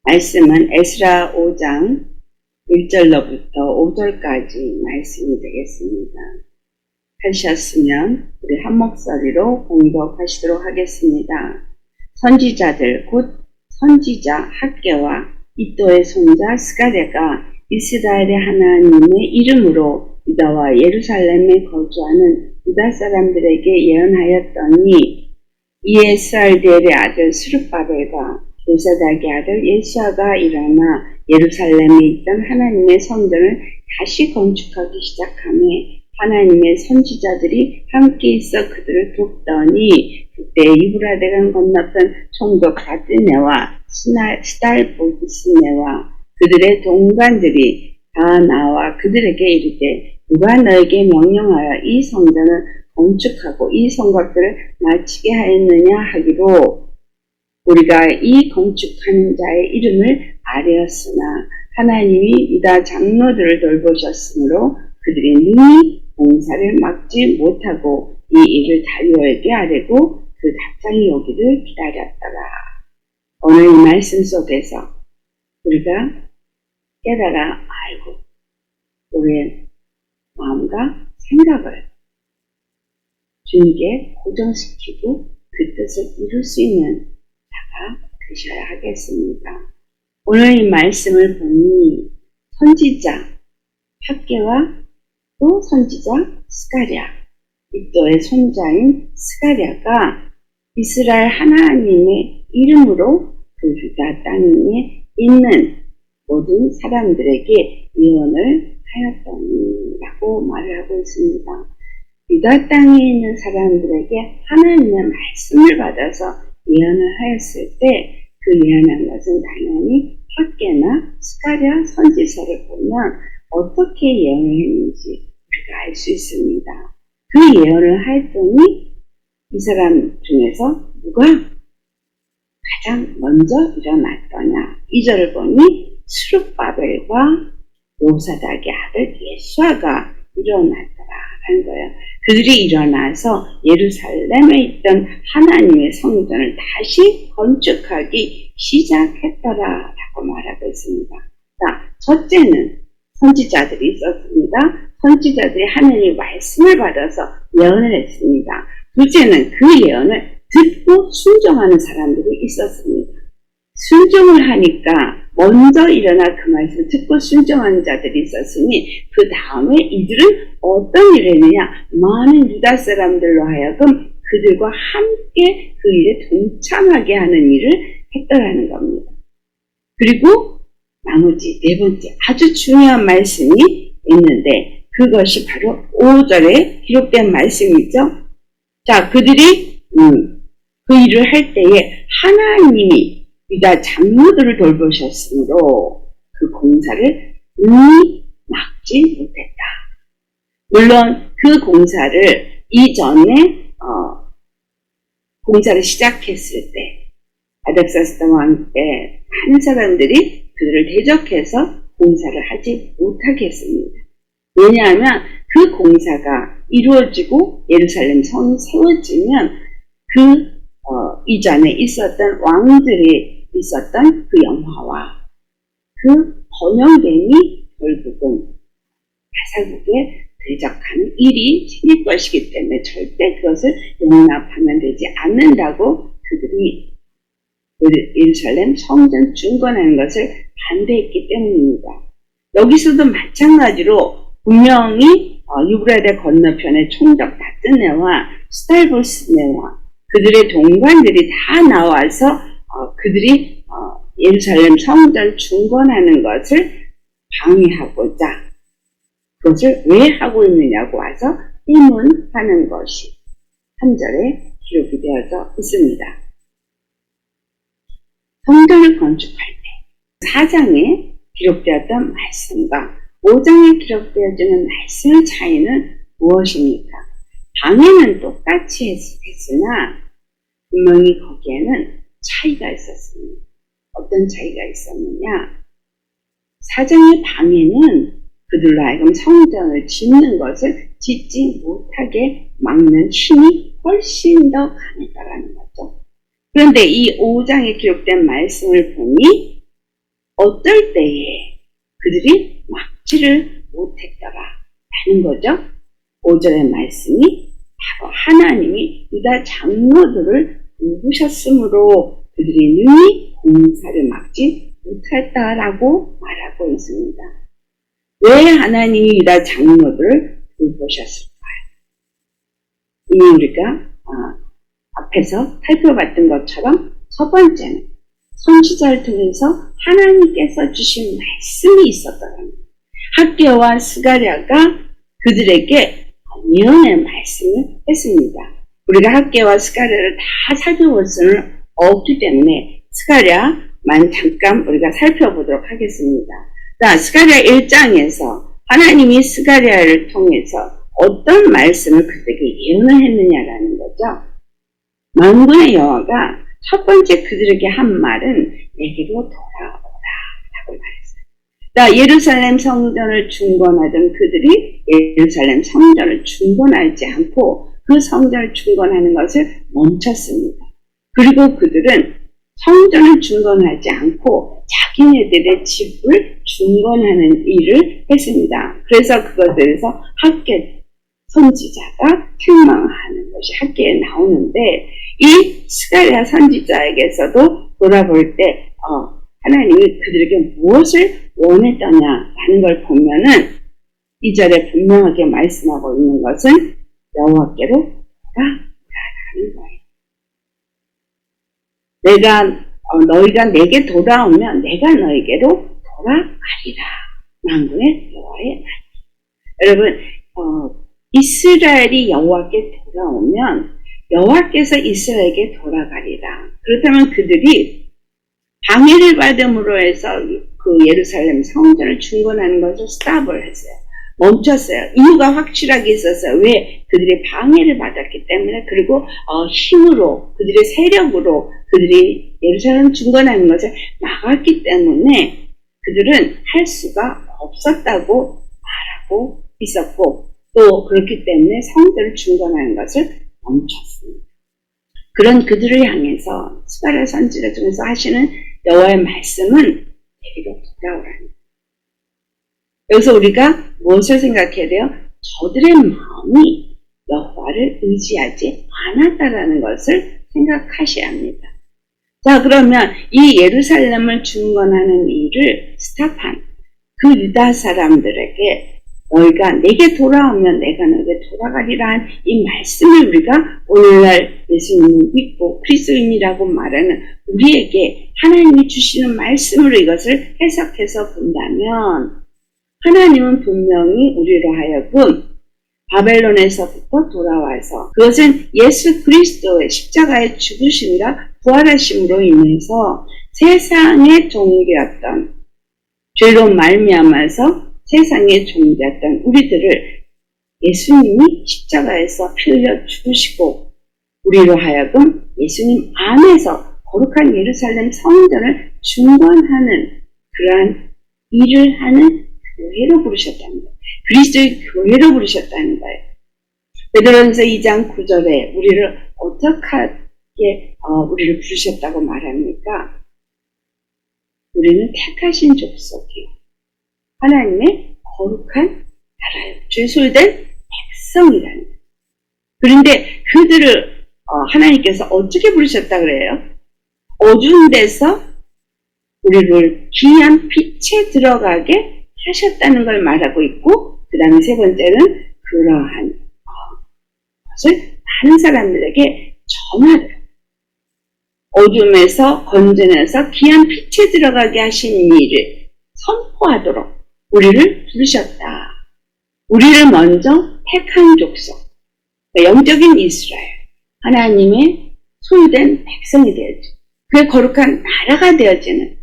말씀은 에스라 5장 1절로부터 5절까지 말씀이 되겠습니다. 하셨으면 우리 한 목소리로 봉독하시도록 하겠습니다. 선지자들 곧 선지자 학개와 이도의 손자 스가랴가 이스라엘의 하나님의 이름으로 유다와 예루살렘에 거주하는 유다 사람들에게 예언하였더니 이에 스알디엘의 아들 스룹바벨과 요사닥의 아들 예수아가 일어나 예루살렘에 있던 하나님의 성전을 다시 건축하기 시작하며 하나님의 선지자들이 함께 있어 그들을 돕더니 그때 유브라데강 건너편 총독 바드네와 스달보스네와 그들의 동관들이 다 나와 그들에게 이르되 누가 너에게 명령하여 이 성전을 건축하고 이 성곽들을 마치게 하였느냐 하기로 우리가 이 건축하는 자의 이름을 아뢰었으나 하나님이 유다 장로들을 돌보셨으므로 그들이 능히 공사를 막지 못하고 이 일을 다리오에게 아뢰고 그 답장이 오기를 기다렸더라. 오늘 이 말씀 속에서 우리가 깨달아 알고 우리의 마음과 생각을 주님께 고정시키고 그 뜻을 이룰 수 있는 자가 되셔야 하겠습니다. 오늘 이 말씀을 보니 선지자 학개와 또 선지자 스가랴, 이도의 손자인 스가랴가 이스라엘 하나님의 이름으로 그 유다 땅에 있는 모든 사람들에게 예언을 하였더니라고 말을 하고 있습니다. 유다 땅에 있는 사람들에게 하나님의 말씀을 받아서 예언을 하였을 때 그 예언한 것은 당연히 학개나 스가랴 선지서를 보면 어떻게 예언을 했는지 우리가 알 수 있습니다. 그 예언을 하였더니 이 사람 중에서 누가 가장 먼저 일어났더냐. 2절을 보니 스룹바벨과 요사닥의 아들 예수아가 일어났더라라는 거예요. 그들이 일어나서 예루살렘에 있던 하나님의 성전을 다시 건축하기 시작했더라라고 말하고 있습니다. 자, 첫째는 선지자들이 있었습니다. 선지자들이 하나님의 말씀을 받아서 예언을 했습니다. 둘째는 그 예언을 듣고 순종하는 사람들이 있었습니다. 순종을 하니까 먼저 일어나 그 말씀을 듣고 순종하는 자들이 있었으니 그 다음에 이들은 어떤 일을 했느냐. 많은 유다 사람들로 하여금 그들과 함께 그 일에 동참하게 하는 일을 했더라는 겁니다. 그리고 나머지 네 번째 아주 중요한 말씀이 있는데 그것이 바로 5절에 기록된 말씀이죠. 자, 그들이 그 일을 할 때에 하나님이 유다 장로들을 돌보셨으므로 그 공사를 능히 막지 못했다. 물론 그 공사를 이전에 공사를 시작했을 때 아닥사스다 왕 때 많은 사람들이 그들을 대적해서 공사를 하지 못하게 했습니다. 왜냐하면 그 공사가 이루어지고 예루살렘 성이 세워지면 그 이전에 있었던 왕들이 있었던 그 영화와 그 번영됨이 결국은 가사국에 대적하는 일이 생길 것이기 때문에 절대 그것을 용납하면 되지 않는다고 그들이 예루살렘 성전 중건하는 것을 반대했기 때문입니다. 여기서도 마찬가지로 분명히 유브라데 건너편의 총독 바드네와 스달보스네와 그들의 동관들이 다 나와서 그들이 예루살렘 성전 중건하는 것을 방해하고자 그것을 왜 하고 있느냐고 와서 의문하는 것이 3절에 기록이 되어져 있습니다. 성전을 건축할 때 4장에 기록되었던 말씀과 5장에 기록되어지는 말씀의 차이는 무엇입니까? 방해는 똑같이 했으나 분명히 거기에는 차이가 있었습니다. 어떤 차이가 있었느냐? 4장의 방해는 그들로 하여금 성전을 짓는 것을 짓지 못하게 막는 힘이 훨씬 더 강했다라는 거죠. 그런데 이 5장에 기록된 말씀을 보니 어떨 때에 그들이 막지를 못했더라 라는 거죠. 5절의 말씀이 바로 하나님이 유다 장로들을 돌보셨으므로 그들이 능히 공사를 막지 못했다라고 말하고 있습니다. 왜 하나님이 유다 장로들을 돌보셨을까요? 이미 우리가 앞에서 살펴봤던 것처럼 첫 번째는 선지자를 통해서 하나님께서 주신 말씀이 있었더랍니다. 학개와 스가랴가 그들에게 예언의 말씀을 했습니다. 우리가 학개와 스가랴를 다 살펴볼 수는 없기 때문에 스가랴만 잠깐 우리가 살펴보도록 하겠습니다. 자, 스가랴 1장에서 하나님이 스가랴를 통해서 어떤 말씀을 그들에게 예언을 했느냐라는 거죠. 만군의 여호와가 첫 번째 그들에게 한 말은 내게로 돌아오라 라고 말했어요. 자, 예루살렘 성전을 중건하던 그들이 예루살렘 성전을 중건하지 않고 그 성전을 중건하는 것을 멈췄습니다. 그리고 그들은 성전을 중건하지 않고 자기네들의 집을 중건하는 일을 했습니다. 그래서 그것들에서 학개 선지자가 책망하는 것이 학개에 나오는데 이 스가랴 선지자에게서도 돌아볼 때 하나님이 그들에게 무엇을 원했더냐라는 걸 보면은 2절에 분명하게 말씀하고 있는 것은 여호와께로 돌아가라는 거예요. 너희가 내게 돌아오면 내가 너희에게로 돌아가리라. 만군의 여호와의 말. 여러분, 이스라엘이 여호와께 돌아오면 여호와께서 이스라엘에게 돌아가리라. 그렇다면 그들이 방해를 받음으로 해서 그 예루살렘 성전을 중건하는 것을 스탑을 했어요. 멈췄어요. 이유가 확실하게 있었어요. 왜? 그들이 방해를 받았기 때문에, 그리고 힘으로, 그들의 세력으로 그들이 예루살렘 중건하는 것을 막았기 때문에 그들은 할 수가 없었다고 말하고 있었고, 또 그렇기 때문에 성전을 중건하는 것을 멈췄습니다. 그런 그들을 향해서 스가랴 선지자 중에서 하시는 여호와의 말씀은 내게로 돌아오라는. 여기서 우리가 무엇을 생각해야 돼요? 저들의 마음이 여호와를 의지하지 않았다라는 것을 생각하셔야 합니다. 자, 그러면 이 예루살렘을 중건하는 일을 스탑한 그 유다 사람들에게 너희가 내게 돌아오면 내가 너에게 돌아가리라 한 이 말씀을 우리가 오늘날 예수님을 믿고 그리스도인이라고 말하는 우리에게 하나님이 주시는 말씀으로 이것을 해석해서 본다면 하나님은 분명히 우리로 하여금 바벨론에서부터 돌아와서 그것은 예수 그리스도의 십자가의 죽으심과 부활하심으로 인해서 세상의 종되었던 죄로 말미암아서 세상의 종되었던 우리들을 예수님이 십자가에서 피 흘려 죽으시고 우리로 하여금 예수님 안에서 거룩한 예루살렘 성전을 중건하는 그러한 일을 하는 교회로 부르셨다는 거예요. 그리스도의 교회로 부르셨다는 거예요. 베드로전서 2장 9절에 우리를 어떻게 우리를 부르셨다고 말합니까? 우리는 택하신 족속이요 하나님의 거룩한 나라요 주의 소유된 백성이라는 거예요. 그런데 그들을 하나님께서 어떻게 부르셨다 그래요? 어두운 데서 우리를 귀한 빛에 들어가게 하셨다는 걸 말하고 있고, 그 다음에 세 번째는 그러한 것을 많은 사람들에게 전하라. 어둠에서 건져내서 귀한 빛에 들어가게 하신 일을 선포하도록 우리를 부르셨다. 우리를 먼저 택한 족속, 영적인 이스라엘, 하나님의 소유된 백성이 되어지고 그의 거룩한 나라가 되어지는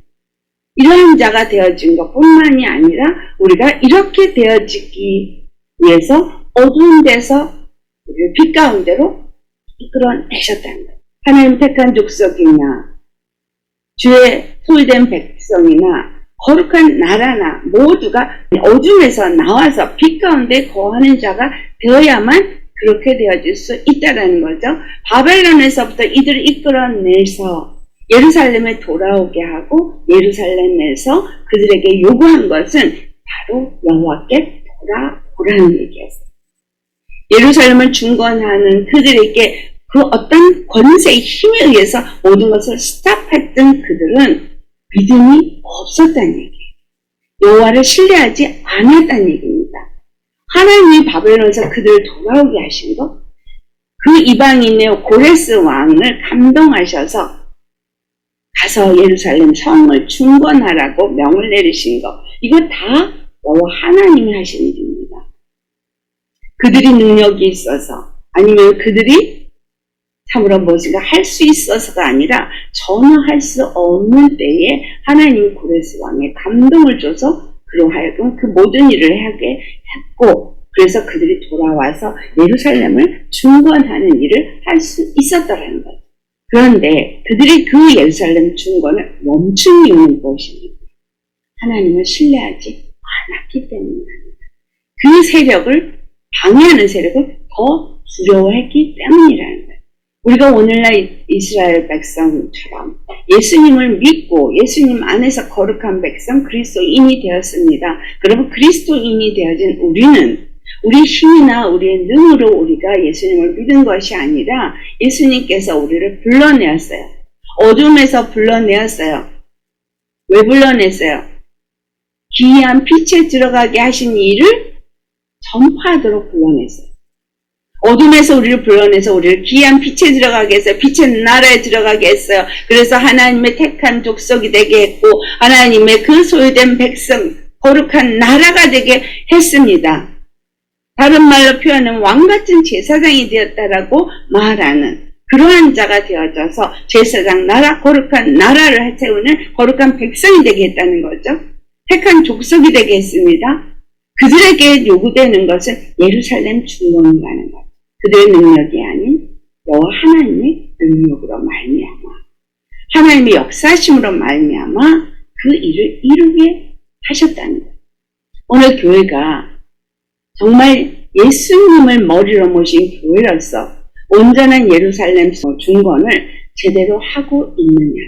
이러한 자가 되어진 것뿐만이 아니라 우리가 이렇게 되어지기 위해서 어두운 데서 우리를 빛 가운데로 이끌어내셨다는 거예요. 하나님 택한 족속이나 주의 소유된 백성이나 거룩한 나라나 모두가 어둠에서 나와서 빛 가운데 거하는 자가 되어야만 그렇게 되어질 수 있다는 거죠. 바벨론에서부터 이들을 이끌어내서 예루살렘에 돌아오게 하고 예루살렘에서 그들에게 요구한 것은 바로 여호와께 돌아오라는 얘기였어요. 예루살렘을 중건하는 그들에게 그 어떤 권세의 힘에 의해서 모든 것을 스탑했던 그들은 믿음이 없었다는 얘기예요. 여호와를 신뢰하지 않았다는 얘기입니다. 하나님이 바벨론에서 그들을 돌아오게 하신 것, 그 이방인의 고레스 왕을 감동하셔서 가서 예루살렘 성을 중건하라고 명을 내리신 것, 이거 다 여호와 하나님이 하신 일입니다. 그들이 능력이 있어서 아니면 그들이 참으로 무엇인가 할 수 있어서가 아니라 전혀 할 수 없는 때에 하나님이 고레스 왕에 감동을 줘서 그로 하여금 그 모든 일을 하게 했고, 그래서 그들이 돌아와서 예루살렘을 중건하는 일을 할 수 있었더라는 거죠. 그런데 그들이 그 예루살렘 중건을 멈춘 이유는 무엇입니까? 하나님을 신뢰하지 않았기 때문입니다. 그 세력을 방해하는 세력을 더 두려워했기 때문이라는 거예요. 우리가 오늘날 이스라엘 백성처럼 예수님을 믿고 예수님 안에서 거룩한 백성 그리스도인이 되었습니다. 그러면 그리스도인이 되어진 우리는 우리 힘이나 우리의 능으로 우리가 예수님을 믿은 것이 아니라 예수님께서 우리를 불러내었어요. 어둠에서 불러내었어요. 왜 불러냈어요? 기이한 빛에 들어가게 하신 일을 전파하도록 불러냈어요. 어둠에서 우리를 불러내서 우리를 기이한 빛에 들어가게 했어요. 빛의 나라에 들어가게 했어요. 그래서 하나님의 택한 족속이 되게 했고 하나님의 그 소유된 백성 거룩한 나라가 되게 했습니다. 다른 말로 표현하면 왕같은 제사장이 되었다라고 말하는 그러한 자가 되어져서 제사장 나라, 거룩한 나라를 세우는 거룩한 백성이 되게 했다는 거죠. 택한 족속이 되게 했습니다. 그들에게 요구되는 것은 예루살렘 중건이라는 것. 그들의 능력이 아닌 여호와 하나님의 능력으로 말미암아 하나님의 역사심으로 말미암아 그 일을 이루게 하셨다는 거예요. 오늘 교회가 정말 예수님을 머리로 모신 교회로서 온전한 예루살렘 중건을 제대로 하고 있느냐.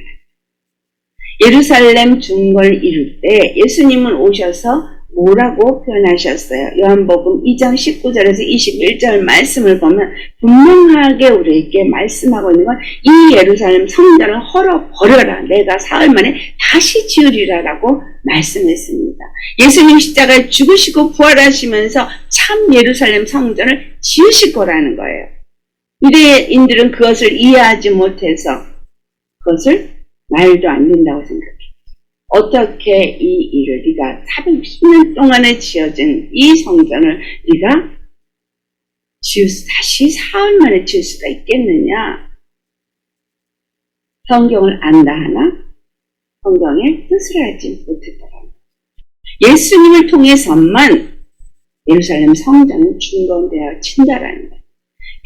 예루살렘 중건을 이룰 때 예수님은 오셔서 뭐라고 표현하셨어요? 요한복음 2장 19절에서 21절 말씀을 보면 분명하게 우리에게 말씀하고 있는 건 이 예루살렘 성전을 헐어버려라. 내가 사흘 만에 다시 지으리라 라고 말씀했습니다. 예수님 십자가에 죽으시고 부활하시면서 참 예루살렘 성전을 지으실 거라는 거예요. 유대인들은 그것을 이해하지 못해서 그것을 말도 안 된다고 생각해요. 어떻게 이 일을 네가 410년 동안에 지어진 이 성전을 네가 다시 사흘 만에 지을 수가 있겠느냐? 성경을 안다 하나 성경의 뜻을 알지 못했더라. 예수님을 통해서만 예루살렘 성전은 중건되어 친다라는 거예요.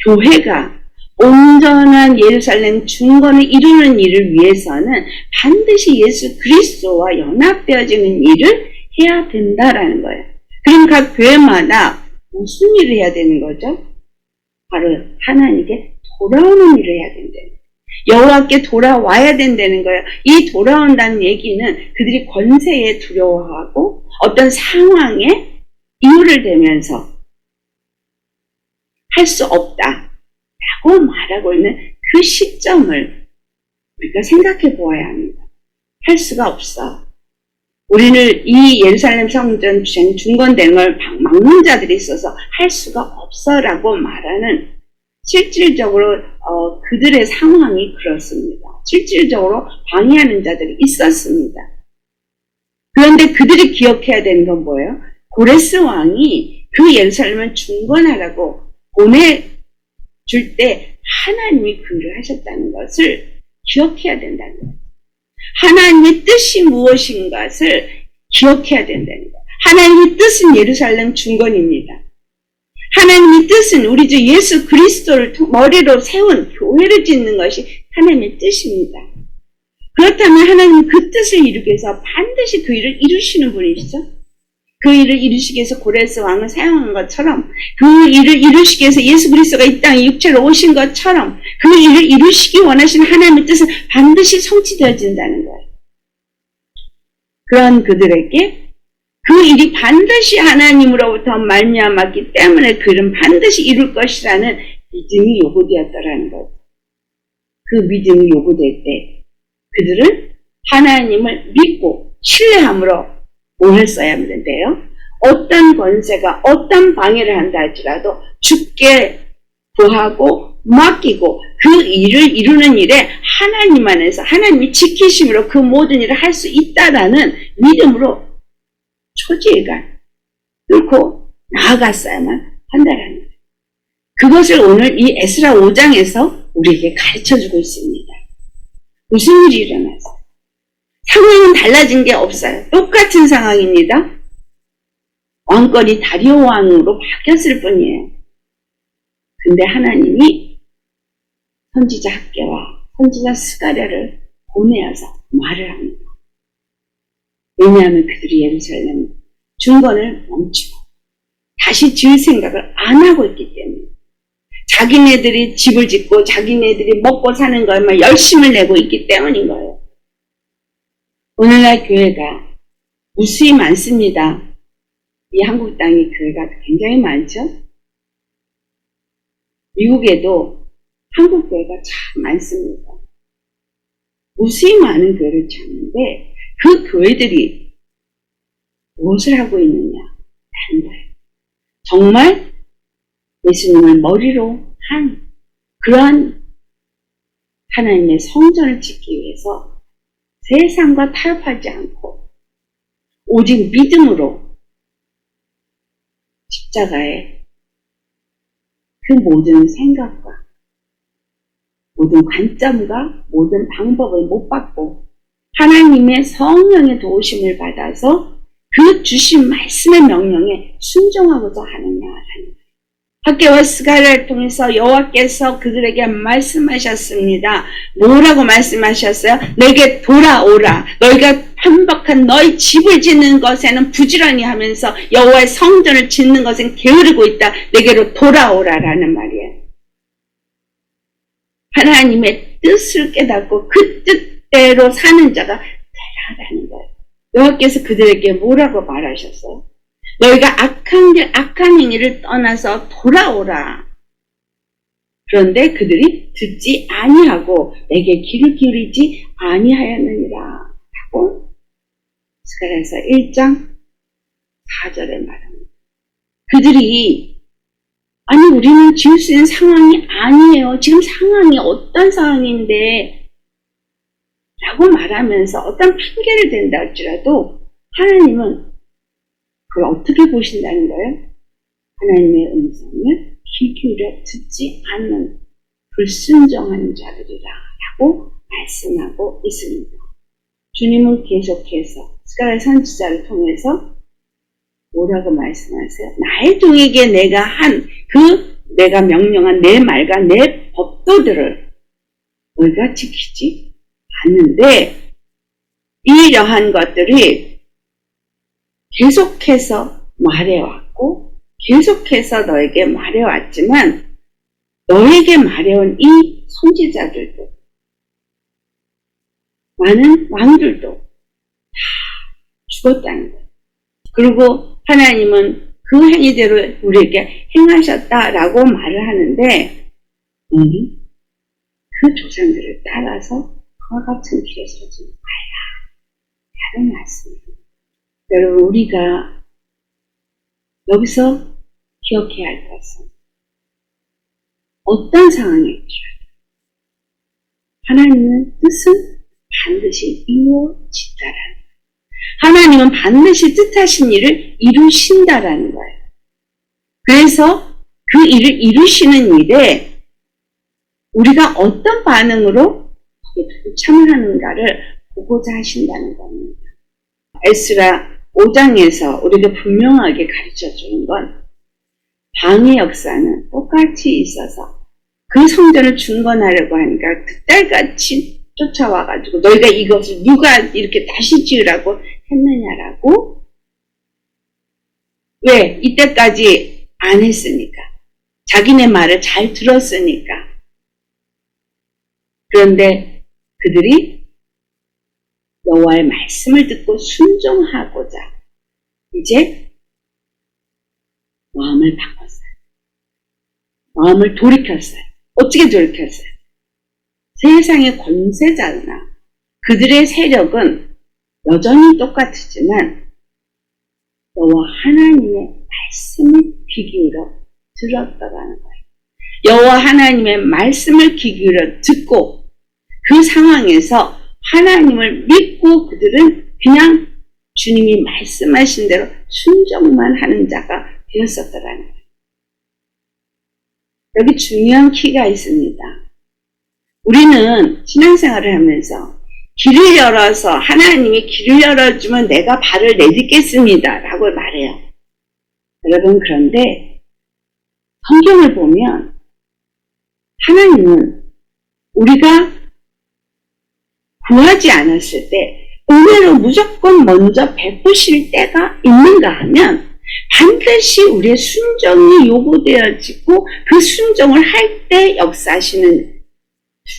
교회가 온전한 예루살렘 중건을 이루는 일을 위해서는 반드시 예수 그리스도와 연합되어지는 일을 해야 된다라는 거예요. 그럼 각 교회마다 무슨 일을 해야 되는 거죠? 바로 하나님께 돌아오는 일을 해야 된다는 거예요. 여호와께 돌아와야 된다는 거예요. 이 돌아온다는 얘기는 그들이 권세에 두려워하고 어떤 상황에 이유를 대면서 할 수 없다 라고 말하고 있는 그 시점을 우리가 생각해 보아야 합니다. 할 수가 없어. 우리는 이 예루살렘 성전 중건되는 걸 막는 자들이 있어서 할 수가 없어 라고 말하는 실질적으로 그들의 상황이 그렇습니다. 실질적으로 방해하는 자들이 있었습니다. 그런데 그들이 기억해야 되는 건 뭐예요? 고레스 왕이 그 예루살렘을 중건하라고 보내줄 때 하나님이 그 일을 하셨다는 것을 기억해야 된다는 거예요. 하나님의 뜻이 무엇인 것을 기억해야 된다는 거예요. 하나님의 뜻은 예루살렘 중건입니다. 하나님의 뜻은 우리 주 예수 그리스도를 머리로 세운 교회를 짓는 것이 하나님의 뜻입니다. 그렇다면 하나님은 그 뜻을 이루기 위해서 반드시 그 일을 이루시는 분이시죠. 그 일을 이루시기 위해서 고레스 왕을 사용한 것처럼 그 일을 이루시기 위해서 예수 그리스도가 이 땅에 육체로 오신 것처럼 그 일을 이루시기 원하시는 하나님의 뜻은 반드시 성취되어진다는 거예요. 그런 그들에게 그 일이 반드시 하나님으로부터 말미암았기 때문에 그 일은 반드시 이룰 것이라는 믿음이 요구되었더라는 거예요. 그 믿음이 요구될 때 그들은 하나님을 믿고 신뢰함으로 뭘 했어야 하는데요. 어떤 권세가 어떤 방해를 한다 할지라도 주께 구하고 맡기고 그 일을 이루는 일에 하나님 안에서 하나님이 지키심으로 그 모든 일을 할 수 있다라는 믿음으로 초지일간 뚫고 나아갔어야만 한다라는 거예요. 그것을 오늘 이 에스라 5장에서 우리에게 가르쳐주고 있습니다. 무슨 일이 일어났어요? 상황은 달라진 게 없어요. 똑같은 상황입니다. 왕권이 다리오 왕으로 바뀌었을 뿐이에요. 근데 하나님이 선지자 학개와 선지자 스가랴를 보내어서 말을 합니다. 왜냐하면 그들이 예루살렘 중건을 멈추고 다시 지을 생각을 안 하고 있기 때문에 자기네들이 집을 짓고 자기네들이 먹고 사는 것만 열심을 내고 있기 때문인 거예요. 오늘날 교회가 무수히 많습니다. 이 한국 땅의 교회가 굉장히 많죠. 미국에도 한국 교회가 참 많습니다. 무수히 많은 교회를 찾는데 그 교회들이 무엇을 하고 있느냐 하는 거예요. 정말 예수님을 머리로 한 그러한 하나님의 성전을 짓기 위해서 세상과 타협하지 않고 오직 믿음으로 십자가에 그 모든 생각과 모든 관점과 모든 방법을 못 받고 하나님의 성령의 도우심을 받아서 그 주신 말씀의 명령에 순종하고자 하느냐라는 거예요. 학개와 스가랴를 통해서 여호와께서 그들에게 말씀하셨습니다. 뭐라고 말씀하셨어요? 내게 돌아오라. 너희가 편박한 너희 집을 짓는 것에는 부지런히 하면서 여호와의 성전을 짓는 것은 게으르고 있다. 내게로 돌아오라라는 말이에요. 하나님의 뜻을 깨닫고 그 뜻대로 사는 자가 되라라는 거예요. 여호와께서 그들에게 뭐라고 말하셨어요? 너희가 악한 행위를 떠나서 돌아오라. 그런데 그들이 듣지 아니하고 내게 귀를 기울이지 아니하였느니라 하고 스가랴서 1장 4절에 말합니다. 그들이 아니 우리는 지을 수 있는 상황이 아니에요. 지금 상황이 어떤 상황인데 라고 말하면서 어떤 핑계를 댄다 할지라도 하나님은 그걸 어떻게 보신다는 거예요? 하나님의 음성을 귀 기울여 듣지 않는 불순종하는 자들이라 라고 말씀하고 있습니다. 주님은 계속해서 스가랴 선지자를 통해서 뭐라고 말씀하세요? 나의 종에게 내가 명령한 내 말과 내 법도들을 너희가 지키지 않는데 이러한 것들이 계속해서 말해왔고 계속해서 너에게 말해왔지만 너에게 말해온 이 선지자들도 많은 왕들도 다 죽었다는 거예요. 그리고 하나님은 그 행위대로 우리에게 행하셨다라고 말을 하는데 너는 그 조상들을 따라서 그와 같은 길에 서지 말라 라는 말씀입니다. 여러분 우리가 여기서 기억해야 할 것은 어떤 상황일지라도 하나님의 뜻은 반드시 이루어진다라는 거예요. 하나님은 반드시 뜻하신 일을 이루신다라는 거예요. 그래서 그 일을 이루시는 일에 우리가 어떤 반응으로 참을 하는가를 보고자 하신다는 겁니다. 에스라 5장에서 우리가 분명하게 가르쳐주는 건 방해 역사는 똑같이 있어서 그 성전을 중건하려고 하니까 그딸같이 쫓아와가지고 너희가 이것을 누가 이렇게 다시 지으라고 했느냐라고 왜? 이때까지 안 했으니까. 자기네 말을 잘 들었으니까. 그런데 그들이 여호와의 말씀을 듣고 순종하고자 이제 마음을 바꿨어요. 마음을 돌이켰어요. 어떻게 돌이켰어요? 세상의 권세자나 그들의 세력은 여전히 똑같지만 여호와 하나님의 말씀을 귀 기울여 들었다라는 거예요. 여호와 하나님의 말씀을 귀 기울여 듣고 그 상황에서 하나님을 믿고 그들은 그냥 주님이 말씀하신 대로 순종만 하는 자가 되었었더라는 거예요. 여기 중요한 키가 있습니다. 우리는 신앙생활을 하면서 길을 열어서 하나님이 길을 열어주면 내가 발을 내딛겠습니다 라고 말해요. 여러분, 그런데 성경을 보면 하나님은 우리가 구하지 않았을 때 은혜로 무조건 먼저 베푸실 때가 있는가 하면 반드시 우리의 순종이 요구되어지고 그 순종을 할 때 역사하시는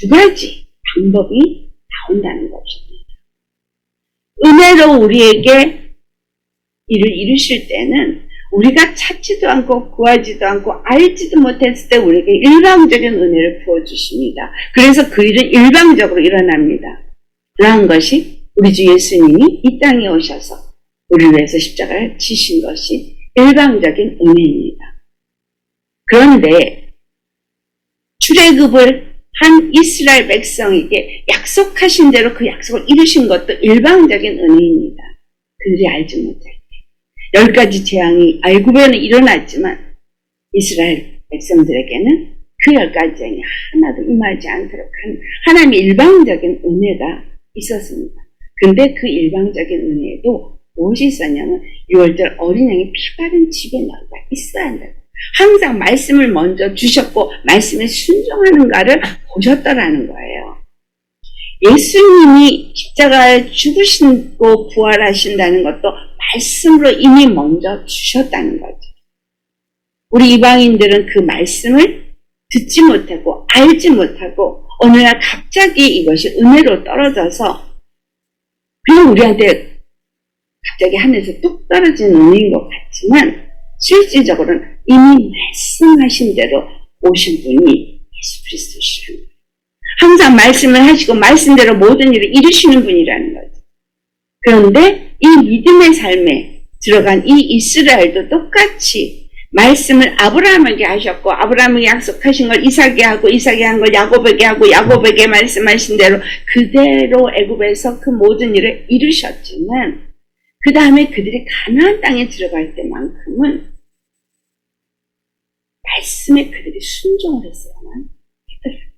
두 가지 방법이 나온다는 것입니다. 은혜로 우리에게 일을 이루실 때는 우리가 찾지도 않고 구하지도 않고 알지도 못했을 때 우리에게 일방적인 은혜를 부어주십니다. 그래서 그 일은 일방적으로 일어납니다. 그러한 것이 우리 주 예수님이 이 땅에 오셔서 우리를 위해서 십자가를 지신 것이 일방적인 은혜입니다. 그런데 출애굽을 한 이스라엘 백성에게 약속하신 대로 그 약속을 이루신 것도 일방적인 은혜입니다. 그들이 알지 못할 때 10가지 재앙이 애굽에는 일어났지만 이스라엘 백성들에게는 그 10가지 재앙이 하나도 임하지 않도록 한 하나님의 일방적인 은혜가 있었습니다. 근데 그 일방적인 은혜에도 무엇이 있었냐면 6월절 어린 양이 피 바른 집에 너희가 있어야 한다. 항상 말씀을 먼저 주셨고 말씀에 순종하는가를 보셨더라는 거예요. 예수님이 십자가에 죽으시고 부활하신다는 것도 말씀으로 이미 먼저 주셨다는 거죠. 우리 이방인들은 그 말씀을 듣지 못하고 알지 못하고 어느 날 갑자기 이것이 은혜로 떨어져서 그냥 우리한테 갑자기 하늘에서 뚝 떨어진 은혜인 것 같지만 실질적으로는 이미 말씀하신 대로 오신 분이 예수 그리스도시라는 거예요. 항상 말씀을 하시고 말씀대로 모든 일을 이루시는 분이라는 거죠. 그런데 이 믿음의 삶에 들어간 이 이스라엘도 똑같이 말씀을 아브라함에게 하셨고 아브라함에게 약속하신 걸 이삭에게 하고 이삭에게 한 걸 야곱에게 하고 야곱에게 말씀하신 대로 그대로 애굽에서 그 모든 일을 이루셨지만 그 다음에 그들이 가나안 땅에 들어갈 때만큼은 말씀에 그들이 순종을 했어야만 했더라고요.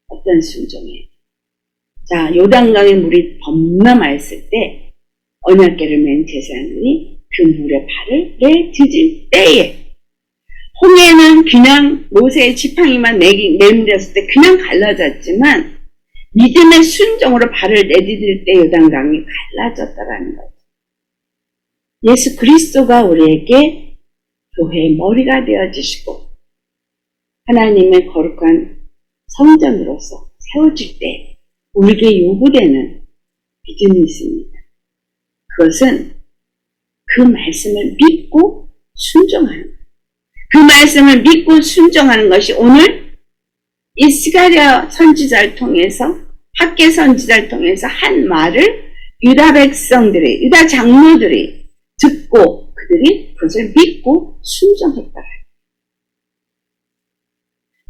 어떤 순종이에요? 자, 요단강에 물이 범람하였을 때 언약궤를 맨 제사장이 그 물에 발을 내디딜 때에 홍해는 그냥 모세의 지팡이만 내밀었을 때 그냥 갈라졌지만 믿음의 순종으로 발을 내디딜 때 요단강이 갈라졌다라는 거죠. 예수 그리스도가 우리에게 교회의 머리가 되어주시고 하나님의 거룩한 성전으로서 세워질 때 우리에게 요구되는 믿음이 있습니다. 그것은 그 말씀을 믿고 순종하는 거예요. 그 말씀을 믿고 순종하는 것이 오늘 이 스가랴 선지자를 통해서 학개 선지자를 통해서 한 말을 유다 백성들이 유다 장로들이 듣고 그들이 그것을 믿고 순종했다.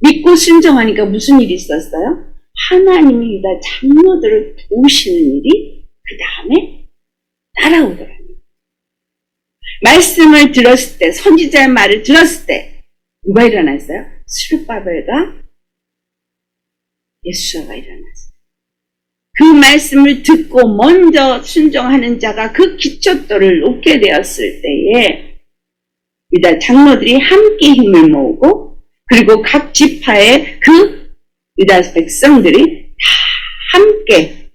믿고 순종하니까 무슨 일이 있었어요? 하나님이 유다 장로들을 도우시는 일이 그 다음에 따라오더라고요. 말씀을 들었을 때, 선지자의 말을 들었을 때 누가 일어났어요? 스룹바벨과 예수아가 일어났어요. 그 말씀을 듣고 먼저 순종하는 자가 그 기초돌을 놓게 되었을 때에 유다 장로들이 함께 힘을 모으고 그리고 각 지파의 그 유다 백성들이 다 함께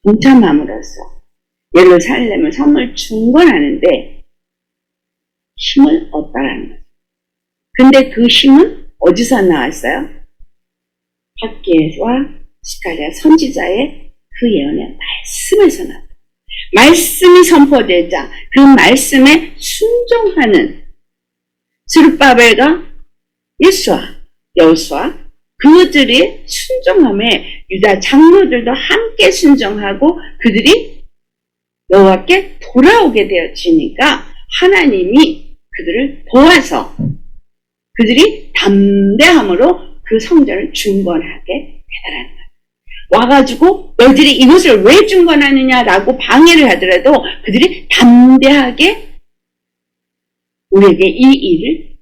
동참함으로써 예루살렘을 성을 중건하는데 힘을 얻다라는 거죠. 근데 그 힘은 어디서 나왔어요? 학개와 스가랴 선지자의 그 예언의 말씀에서 나왔어요. 말씀이 선포되자 그 말씀에 순종하는 스룹바벨과 예수와 여호수아 그들이 순종함에 유다 장로들도 함께 순종하고 그들이 여호와께 돌아오게 되어지니까 하나님이 그들을 도와서 그들이 담대함으로 그 성전을 중건하게 되더라는 거예요. 와가지고 너희들이 이것을 왜 중건하느냐라고 방해를 하더라도 그들이 담대하게 우리에게 이 일을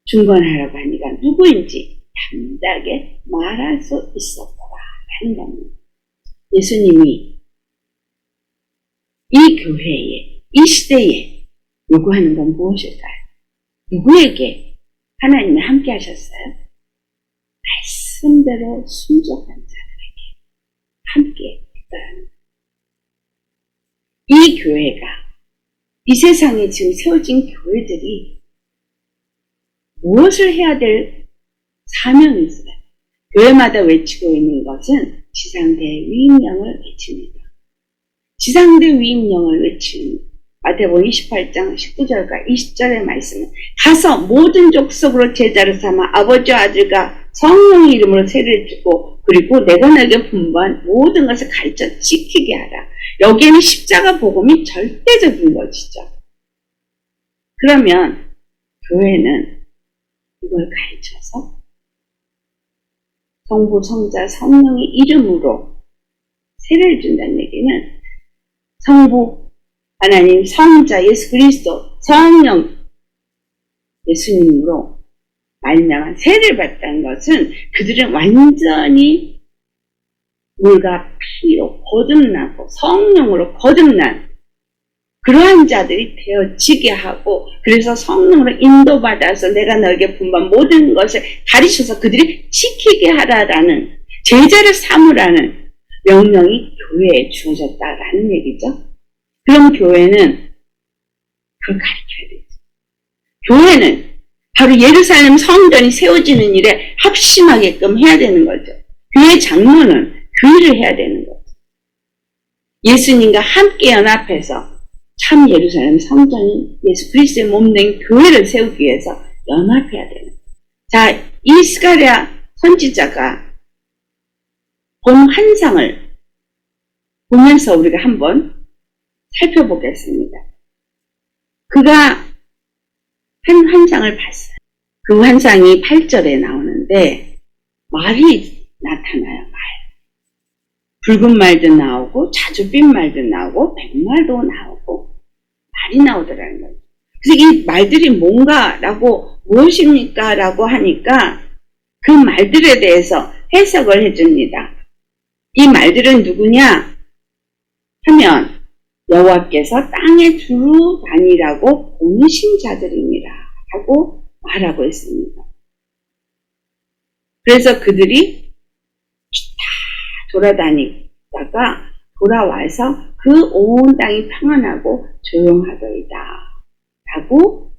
중건하라고 하니까 누구인지 담대하게 말할 수 있었더라라는 겁니다. 예수님이 이 교회에 이 시대에 요구하는 건 무엇일까요? 누구에게 하나님이 함께 하셨어요? 말씀대로 순종한 자들에게 함께 했더라는 거예요. 이 교회가 이 세상에 지금 세워진 교회들이 무엇을 해야 될 사명이 있어요. 교회마다 외치고 있는 것은 지상대 위임령을 외칩니다. 지상대 위임령을 외치는 마태복음 28장 19절과 20절의 말씀은 가서 모든 족속으로 제자를 삼아 아버지와 아들과 성령의 이름으로 세례를 주고 그리고 내가 너에게 분부한 모든 것을 가르쳐 지키게 하라. 여기에는 십자가 복음이 절대적인 것이죠. 그러면 교회는 이걸 가르쳐서 성부, 성자, 성령의 이름으로 세례를 준다는 얘기는 성부, 하나님, 성자, 예수 그리스도, 성령, 예수님으로 말미암아 세례를 받다는 것은 그들은 완전히 물과 피로 거듭나고 성령으로 거듭난 그러한 자들이 되어지게 하고 그래서 성령으로 인도받아서 내가 너에게 분부한 모든 것을 가르쳐서 그들이 지키게 하라라는 제자를 삼으라는 명령이 교회에 주어졌다라는 얘기죠. 그럼 교회는 그걸 가르쳐야 되죠. 교회는 바로 예루살렘 성전이 세워지는 일에 합심하게끔 해야 되는 거죠. 교회 장로는 그 일을 해야 되는 거죠. 예수님과 함께 연합해서 참 예루살렘 성전인 예수 그리스도의 몸된 교회를 세우기 위해서 연합해야 되는 거죠. 자, 이 스가랴 선지자가 본 환상을 보면서 우리가 한번 살펴보겠습니다. 그가 한 환상을 봤어요. 그 환상이 8절에 나오는데 말이 나타나요. 말. 붉은 말도 나오고 자줏빛 말도 나오고 백말도 나오고 말이 나오더라는 거예요. 그래서 이 말들이 뭔가라고 무엇입니까? 라고 하니까 그 말들에 대해서 해석을 해줍니다. 이 말들은 누구냐? 하면 여호와께서 땅에 두루 다니라고 보내신 자들입니다. 하고 말하고 있습니다. 그래서 그들이 다 돌아다니다가 돌아와서 그 온 땅이 평안하고 조용하더이다. 라고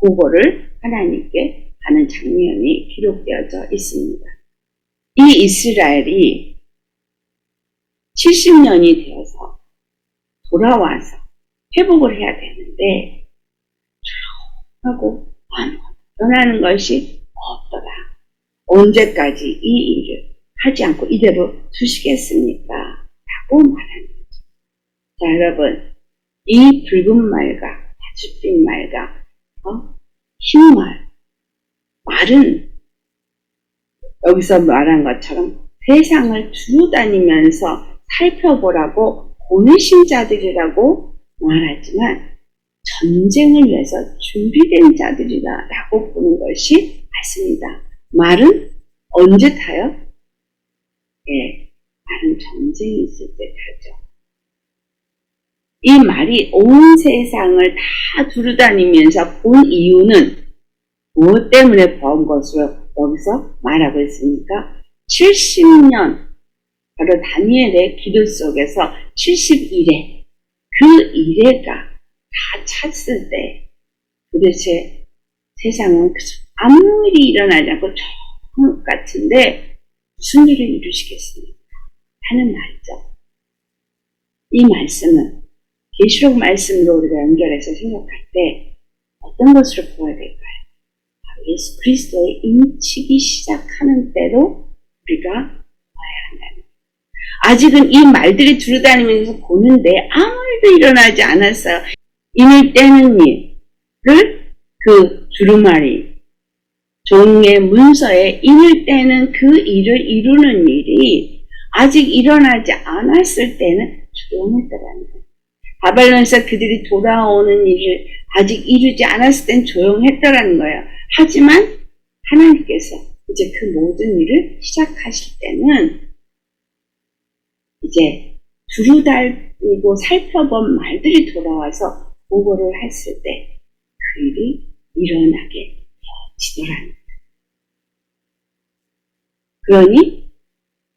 보고를 하나님께 하는 장면이 기록되어져 있습니다. 이 이스라엘이 70년이 되어서 돌아와서 회복을 해야 되는데 조용하고 변하는 것이 없더라. 언제까지 이 일을 하지 않고 이대로 두시겠습니까? 라고 말하는 거죠. 자, 여러분, 이 붉은 말과 자줏빛 말과 흰말, 말은 여기서 말한 것처럼 세상을 두루 다니면서 살펴보라고 보내신 자들이라고 말하지만 전쟁을 위해서 준비된 자들이다 라고 보는 것이 맞습니다. 말은 언제 타요? 예, 말은 전쟁이 있을 때 타죠. 이 말이 온 세상을 다 두루다니면서 본 이유는 무엇 때문에 본 것으로 여기서 말하고 있습니까? 70년, 바로 다니엘의 기도 속에서 71회, 그 1회가 다 찼을 때 도대체 세상은 그저 아무 일이 일어나지 않고 좋은 것 같은데 무슨 일을 이루시겠습니까? 하는 말이죠. 이 말씀은 계시록 말씀으로 우리가 연결해서 생각할 때 어떤 것으로 보아야 될까요? 바로 예수 그리스도의 인치기 시작하는 때로 우리가 봐야 한다는 거예요. 아직은 이 말들이 두루다니면서 보는데 아무 일도 일어나지 않았어요. 인을 떼는 일을 그 두루마리 종의 문서에 인을 떼는 그 일을 이루는 일이 아직 일어나지 않았을 때는 조용했더라는 거예요. 바벨론에서 그들이 돌아오는 일을 아직 이루지 않았을 땐 조용했더라는 거예요. 하지만 하나님께서 이제 그 모든 일을 시작하실 때는 이제 두루다니고 살펴본 말들이 돌아와서 보고를 했을 때 그 일이 일어나게 되어지더라는 거예요. 그러니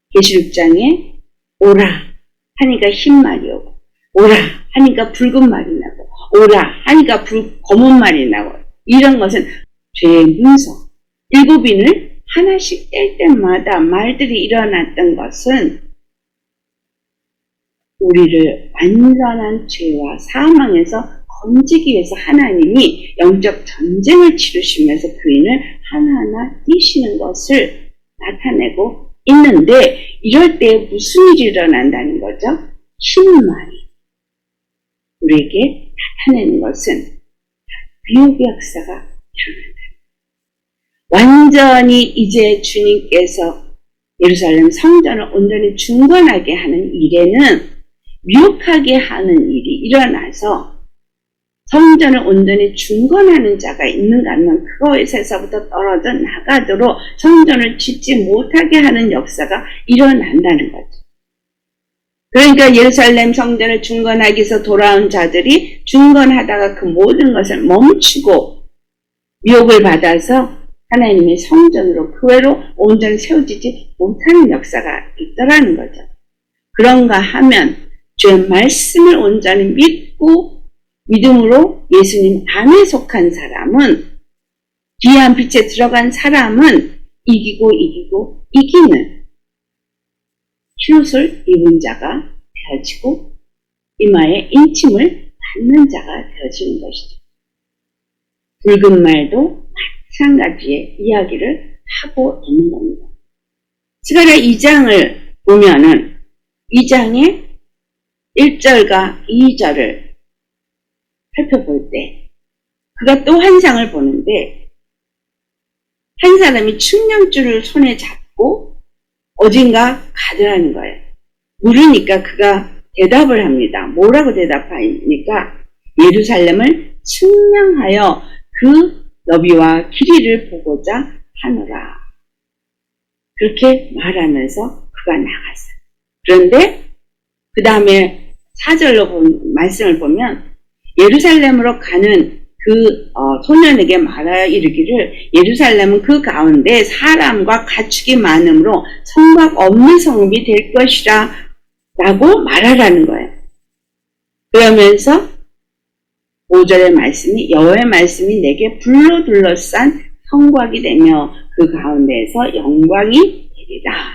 계시록 6장에 오라 하니까 흰 말이 오고 오라 하니까 붉은 말이 나고 오라 하니까 검은 말이 나고 이런 것은 죄의 문서 7인을 하나씩 뗄 때마다 말들이 일어났던 것은 우리를 완전한 죄와 사망에서 건지기 위해서 하나님이 영적 전쟁을 치르시면서 그인을 하나하나 띄시는 것을 나타내고 있는데 이럴 때 무슨 일이 일어난다는 거죠? 흰 말이 우리에게 나타내는 것은 미혹의 역사가 일어난다. 완전히 이제 주님께서 예루살렘 성전을 온전히 중건하게 하는 일에는 미혹하게 하는 일이 일어나서 성전을 온전히 중건하는 자가 있는가 하면 그것에서부터 떨어져 나가도록 성전을 짓지 못하게 하는 역사가 일어난다는 거죠. 그러니까 예루살렘 성전을 중건하기 위해서 돌아온 자들이 중건하다가 그 모든 것을 멈추고 미혹을 받아서 하나님의 성전으로 그 외로 온전히 세워지지 못하는 역사가 있더라는 거죠. 그런가 하면 주의 말씀을 온전히 믿고 믿음으로 예수님 안에 속한 사람은 귀한 빛에 들어간 사람은 이기고 이기는 흰옷을 입은 자가 되어지고 이마에 인침을 받는 자가 되어지는 것이죠. 붉은 말도 마찬가지의 이야기를 하고 있는 겁니다. 스가랴 2장을 보면은 2장의 1절과 2절을 살펴볼 때 그가 또 환상을 보는데 한 사람이 측량줄을 손에 잡고 어딘가 가더라는 거예요. 물으니까 그가 대답을 합니다. 뭐라고 대답하니까 예루살렘을 측량하여 그 너비와 길이를 보고자 하노라. 그렇게 말하면서 그가 나갔어요. 그런데 그 다음에 4절로 말씀을 보면 예루살렘으로 가는 그 소년에게 말하여 이르기를 예루살렘은 그 가운데 사람과 가축이 많으므로 성곽 없는 성읍이 될 것이라 라고 말하라는 거예요. 그러면서 5절의 말씀이 여호와의 말씀이 내게 불로 둘러싼 성곽이 되며 그 가운데에서 영광이 되리라.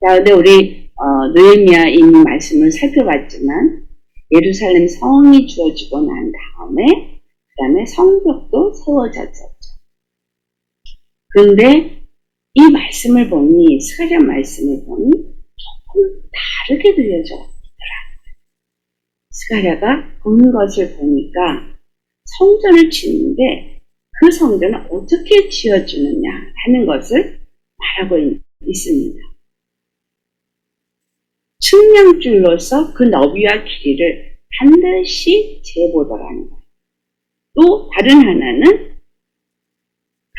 자, 근데 우리 느헤미야 이 말씀을 살펴봤지만 예루살렘 성이 주어지고 난 다음에 그 다음에 성벽도 세워졌었죠. 그런데 이 말씀을 보니 스가랴 말씀을 보니 조금 다르게 들려져 있더라고요. 스가랴가 본 것을 보니까 성전을 짓는데 그 성전을 어떻게 지어주느냐 하는 것을 말하고 있습니다. 측량줄로서 그 너비와 길이를 반드시 재보더라는 거예요. 또 다른 하나는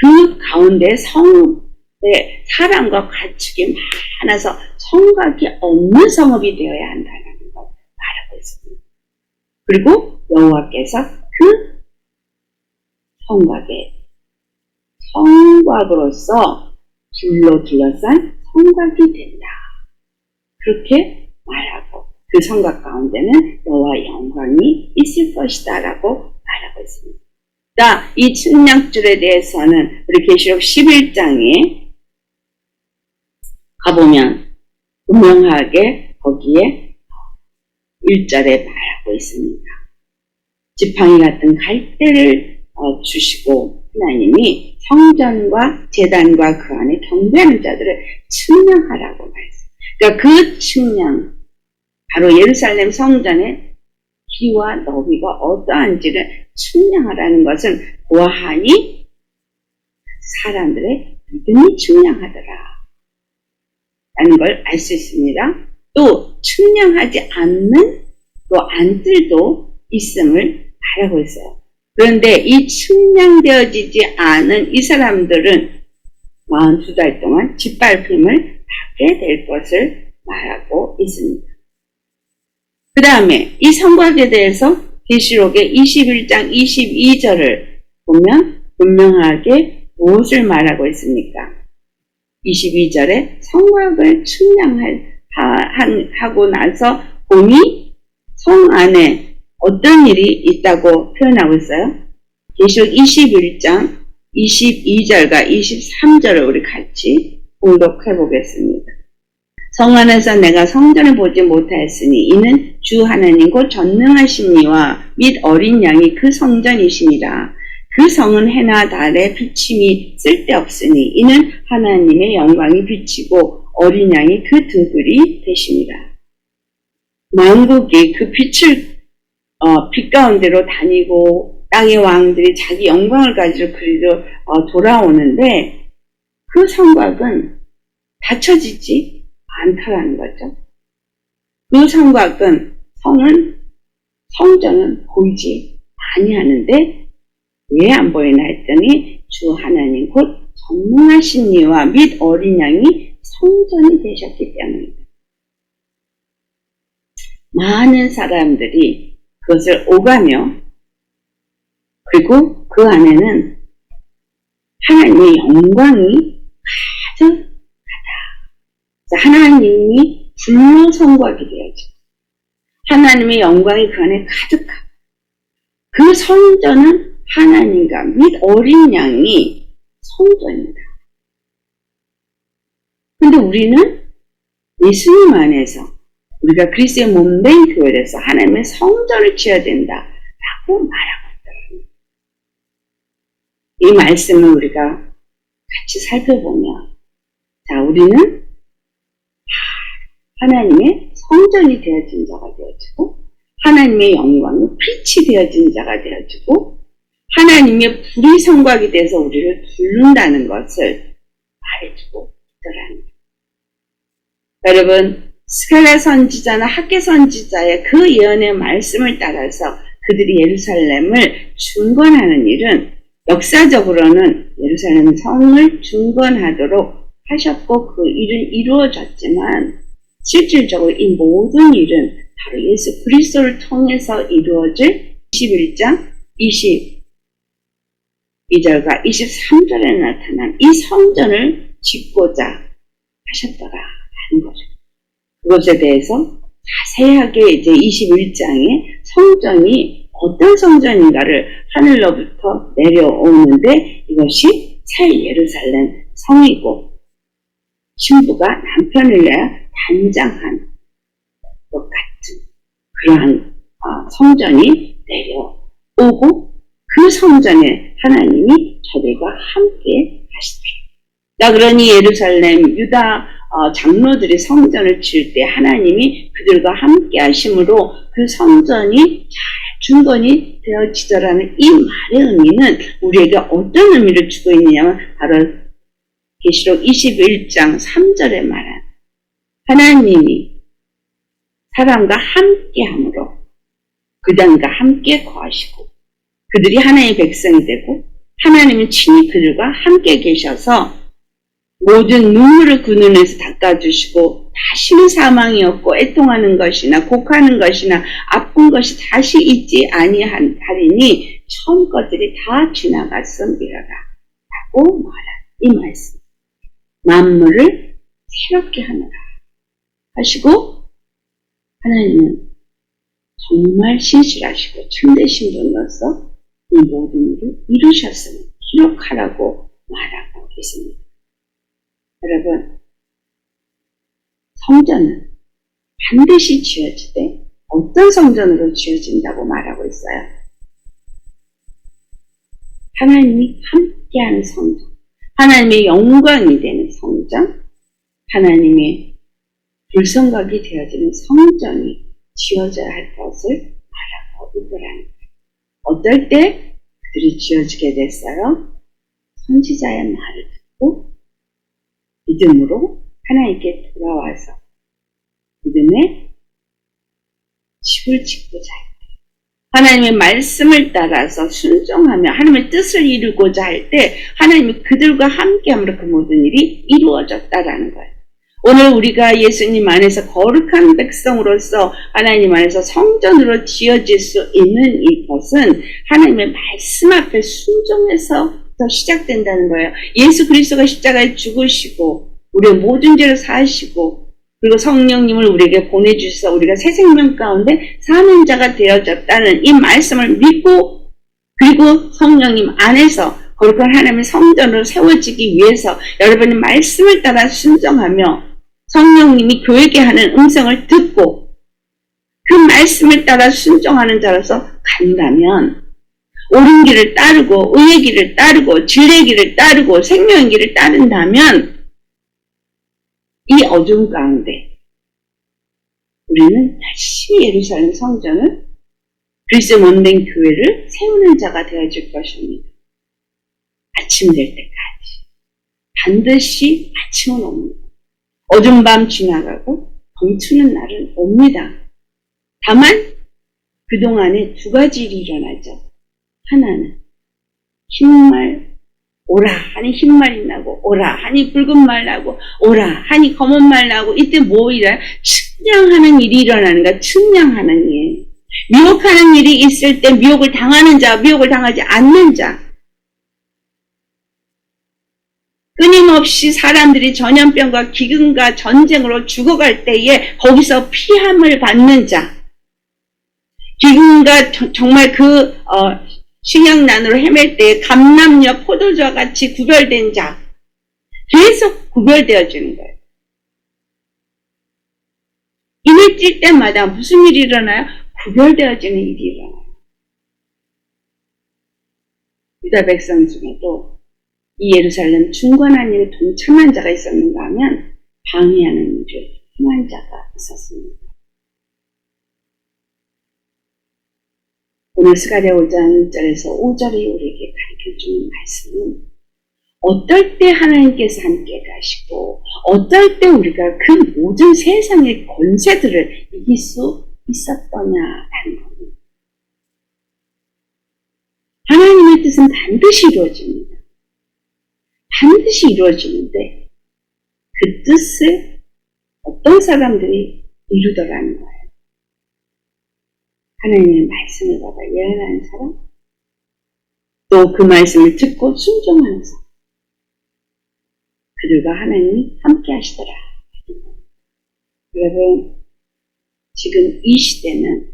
그 가운데 성읍에 사람과 가축이 많아서 성곽이 없는 성읍이 되어야 한다는 걸 말하고 있습니다. 그리고 여호와께서 그 성곽으로서 불로 둘러싼 성곽이 된다. 그렇게 말하고 그 성곽 가운데는 여호와 영광이 있을 것이다 라고 말하고 있습니다. 이 측량줄에 대해서는 우리 계시록 11장에 가보면 분명하게 거기에 1절에 말하고 있습니다. 지팡이 같은 갈대를 주시고 하나님이 성전과 제단과 그 안에 경배하는 자들을 측량하라고 말씀. 그러니까 그 측량, 바로 예루살렘 성전의 길이와 너비가 어떠한지를 측량하라는 것은 보아하니 사람들의 믿음이 측량하더라 라는 걸 알 수 있습니다. 또 측량하지 않는 또 안들도 있음을 말하고 있어요. 그런데 이 측량되어지지 않은 이 사람들은 42달 동안 짓밟힘을 받게 될 것을 말하고 있습니다. 그 다음에 이 성곽에 대해서 계시록의 21장 22절을 보면 분명하게 무엇을 말하고 있습니까? 22절에 성곽을 측량하고 나서 보니 성 안에 어떤 일이 있다고 표현하고 있어요? 계시록 21장 22절과 23절을 우리 같이 공독해 보겠습니다. 성 안에서 내가 성전을 보지 못하였으니 이는 주 하나님 곧 전능하신 이와 및 어린 양이 그 성전이시니라. 그 성은 해나 달에 비침이 쓸데없으니 이는 하나님의 영광이 비치고 어린 양이 그 등불이 되십니다. 만국이 그 빛을 빛 가운데로 다니고 땅의 왕들이 자기 영광을 가지고 그리로 돌아오는데 그 성곽은 닫혀지지 않다라는 거죠. 그 성곽은 성전은 보이지 아니하는데 왜 안 보이나 했더니 주 하나님 곧 전능하신 이와 및 어린 양이 성전이 되셨기 때문입니다. 많은 사람들이 그것을 오가며 그리고 그 안에는 하나님의 영광이 가득하다. 하나님이 불로 성곽이 되어지고 하나님의 영광이 그 안에 가득하고 그 성전은 하나님과 및 어린 양이 성전이다. 그런데 우리는 예수님 안에서 우리가 그리스도의 몸된 교회에서 하나님의 성전을 지어야 된다라고 말하고 있더라고요. 이 말씀을 우리가 같이 살펴보면 우리는 하나님의 성전이 되어진 자가 되어지고 하나님의 영광이 빛이 되어진 자가 되어지고 하나님의 불의 성곽이 돼서 우리를 부른다는 것을 말해주고 있더라는 거예요. 여러분, 스갈랴 선지자나 학개 선지자의 그 예언의 말씀을 따라서 그들이 예루살렘을 중건하는 일은 역사적으로는 예루살렘 성을 중건하도록 하셨고 그 일은 이루어졌지만 실질적으로 이 모든 일은 바로 예수 그리스도를 통해서 이루어질 21장 22절과 23절에 나타난 이 성전을 짓고자 하셨더라라는 거죠. 그것에 대해서 자세하게 이제 21장에 성전이 어떤 성전인가를 하늘로부터 내려오는데 이것이 새 예루살렘 성이고 신부가 남편을 내야 단장한 것 같은 그러한 성전이 내려오고 그 성전에 하나님이 저들과 함께 하시더라. 그러니 예루살렘 유다 장로들이 성전을 지을 때 하나님이 그들과 함께 하심으로 그 성전이 잘 중건이 되어지더라는 이 말의 의미는 우리에게 어떤 의미를 주고 있느냐면 바로 계시록 21장 3절에 말한 하나님이 사람과 함께함으로 그들과 함께 거하시고 그들이 하나님의 백성이 되고 하나님은 친히 그들과 함께 계셔서 모든 눈물을 그 눈에서 닦아주시고 다시는 사망이 없고 애통하는 것이나 곡하는 것이나 아픈 것이 다시 있지 아니하리니 처음 것들이 다 지나갔음이라라 라고 말한 이 말씀. 만물을 새롭게 하느라 하시고 하나님은 정말 신실하시고 참되신 분으로서 이 모든 일을 이루셨음을 기록하라고 말하고 계십니다. 여러분, 성전은 반드시 지어지되 어떤 성전으로 지어진다고 말하고 있어요? 하나님이 함께하는 성전, 하나님의 영광이 되는 성전, 하나님의 불성각이 되어지는 성전이 지어져야 할 것을 말하고 있더라는 거예요. 어떨 때 그들이 지어지게 됐어요? 선지자의 말을 듣고 믿음으로 하나님께 돌아와서 믿음의 집을 짓고자 할 때, 하나님의 말씀을 따라서 순종하며 하나님의 뜻을 이루고자 할 때 하나님이 그들과 함께함으로 그 모든 일이 이루어졌다라는 거예요. 오늘 우리가 예수님 안에서 거룩한 백성으로서 하나님 안에서 성전으로 지어질 수 있는 이것은 하나님의 말씀 앞에 순종해서부터 시작된다는 거예요. 예수 그리스도가 십자가에 죽으시고 우리의 모든 죄를 사하시고 그리고 성령님을 우리에게 보내주셔서 우리가 새 생명 가운데 사는 자가 되어졌다는 이 말씀을 믿고 그리고 성령님 안에서 거룩한 하나님의 성전으로 세워지기 위해서 여러분이 말씀을 따라 순종하며 성령님이 교회에게 하는 음성을 듣고 그 말씀을 따라 순종하는 자로서 간다면 옳은 길을 따르고 의의 길을 따르고 진리의 길을 따르고 생명의 길을 따른다면 이 어두운 가운데 우리는 열심히 예루살렘 성전을 그리스도의 몸된 교회를 세우는 자가 되어줄 것입니다. 아침 될 때까지 반드시 아침은 옵니다. 어두운 밤 지나가고 밤추는 날은 옵니다. 다만 그동안에 두 가지 일이 일어나죠. 하나는 흰말 오라 하니 흰말이 나고 오라 하니 붉은 말 나고 오라 하니 검은 말 나고 이때 뭐 일어나? 측량하는 일이 일어나는 거야. 측량하는 일. 미혹하는 일이 있을 때 미혹을 당하는 자, 미혹을 당하지 않는 자. 끊임없이 사람들이 전염병과 기근과 전쟁으로 죽어갈 때에 거기서 피함을 받는 자. 기근과 정말 식량난으로 헤맬 때 감람녀 포도주와 같이 구별된 자. 계속 구별되어지는 거예요. 이를 찔 때마다 무슨 일이 일어나요? 구별되어지는 일이 일어나요. 유다 백성 중에도 이 예루살렘 중건한 일에 동참한 자가 있었는가 하면 방해하는 일을 행한 자가 있었습니다. 오늘 스가랴 5장 1절에서 5절이 우리에게 가르쳐주는 말씀은 어떨 때 하나님께서 함께 가시고 어떨 때 우리가 그 모든 세상의 권세들을 이길 수 있었더냐라는 겁니다. 하나님의 뜻은 반드시 이루어집니다. 반드시 이루어지는데 그 뜻을 어떤 사람들이 이루더라는 거예요. 하나님의 말씀을 받아 예언하는 사람, 또 그 말씀을 듣고 순종하는 사람, 그들과 하나님이 함께 하시더라. 여러분, 지금 이 시대는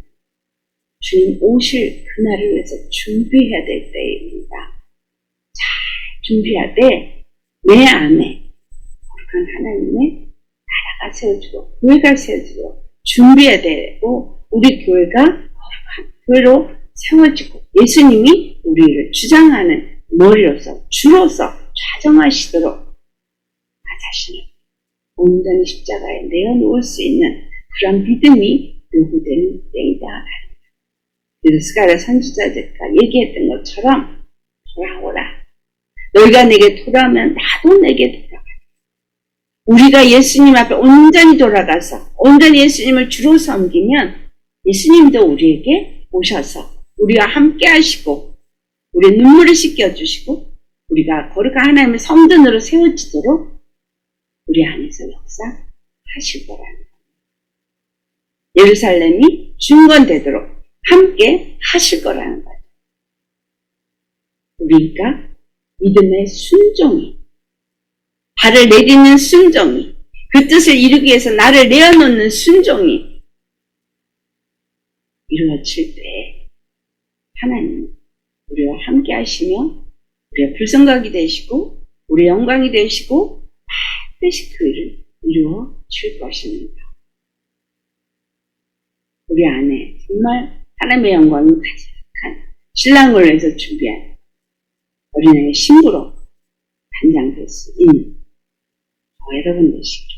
주님 오실 그날을 위해서 준비해야 될 때입니다. 잘 준비해야 돼. 내 안에 거룩한 하나님의 나라가 세워지고 교회가 세워지고 준비해야 되고 우리 교회가 거룩한 교회로 세워지고 예수님이 우리를 주장하는 머리로서 주로서 좌정하시도록 나 자신을 온전히 십자가에 내어놓을 수 있는 그런 믿음이 요구되는 때이다. 그래서 스가랴 선지자들과 얘기했던 것처럼 돌아오라. 너희가 내게 돌아오면 나도 내게 돌아가. 우리가 예수님 앞에 온전히 돌아가서 온전히 예수님을 주로 섬기면 예수님도 우리에게 오셔서 우리와 함께 하시고 우리의 눈물을 씻겨주시고 우리가 거룩한 하나님의 성전으로 세워지도록 우리 안에서 역사하실 거라는 거예요. 예루살렘이 중건되도록 함께 하실 거라는 거예요. 우리가 믿음의 순종이, 발을 내딛는 순종이, 그 뜻을 이루기 위해서 나를 내어놓는 순종이 이루어질 때 하나님은 우리와 함께 하시며 우리의 불성각이 되시고 우리의 영광이 되시고 반드시 그 일을 이루어 줄 것입니다. 우리 안에 정말 하나님의 영광이 가득한 신랑을 위해서 준비한 어린아이 신부로 단장될 수 있는 여러분 되시기를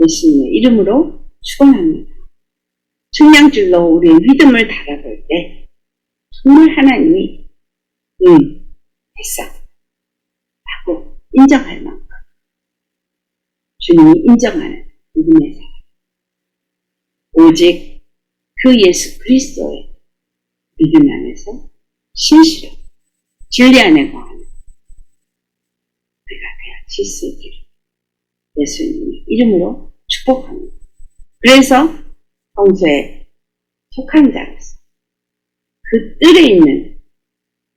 예수님의 이름으로 축원합니다. 측량줄로 우리의 믿음을 달아볼 때 정말 하나님이 됐어 하고 인정할 만큼 주님이 인정하는 믿음의 사람, 오직 그 예수 그리스도의 믿음 안에서 신실하고 진리 안에 거하는 우리가 되어질 수 있기를 예수님의 이름으로 축복합니다. 그래서 평소에 속한 자로서 그 뜰에 있는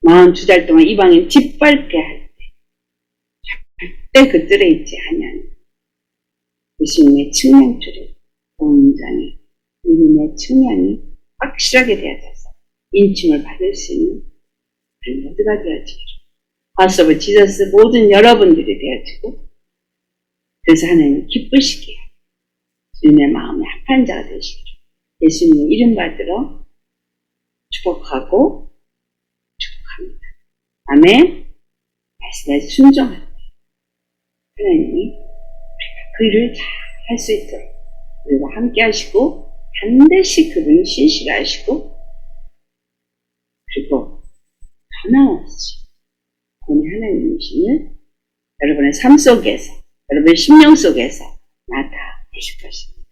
42달 동안 이방인 짓밟게 할 때 절대 그 뜰에 있지 아니하는 예수님의 측량줄에 온전히 믿음의 측량이 확실하게 되어져서 인침을 받을 수 있는 우리 모두가 되어지기를 House of Jesus 모든 여러분들이 되어지고 그래서 하나님 기쁘시기에 주님의 마음에 합한 자가 되시기를 예수님의 이름 받들어 축복하고 축복합니다. 아멘. 말씀에 순종할 때 하나님이 우리가 그 일을 잘 할 수 있도록 우리가 함께 하시고 반드시 그분이 신실하시고 그리고 변함없이 그분이 하나님이심을 여러분의 삶 속에서 여러분의 심령 속에서 나타내실 것입니다.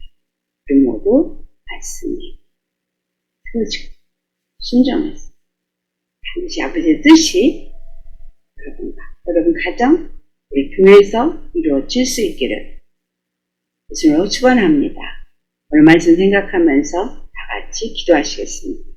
우리 모두 말씀이 틀어지고 순종해서 반드시 아버지의 뜻이 여러분과 여러분 가정 우리 교회에서 이루어질 수 있기를 예수님으로 축원합니다. 오늘 말씀 생각하면서 다 같이 기도하시겠습니다.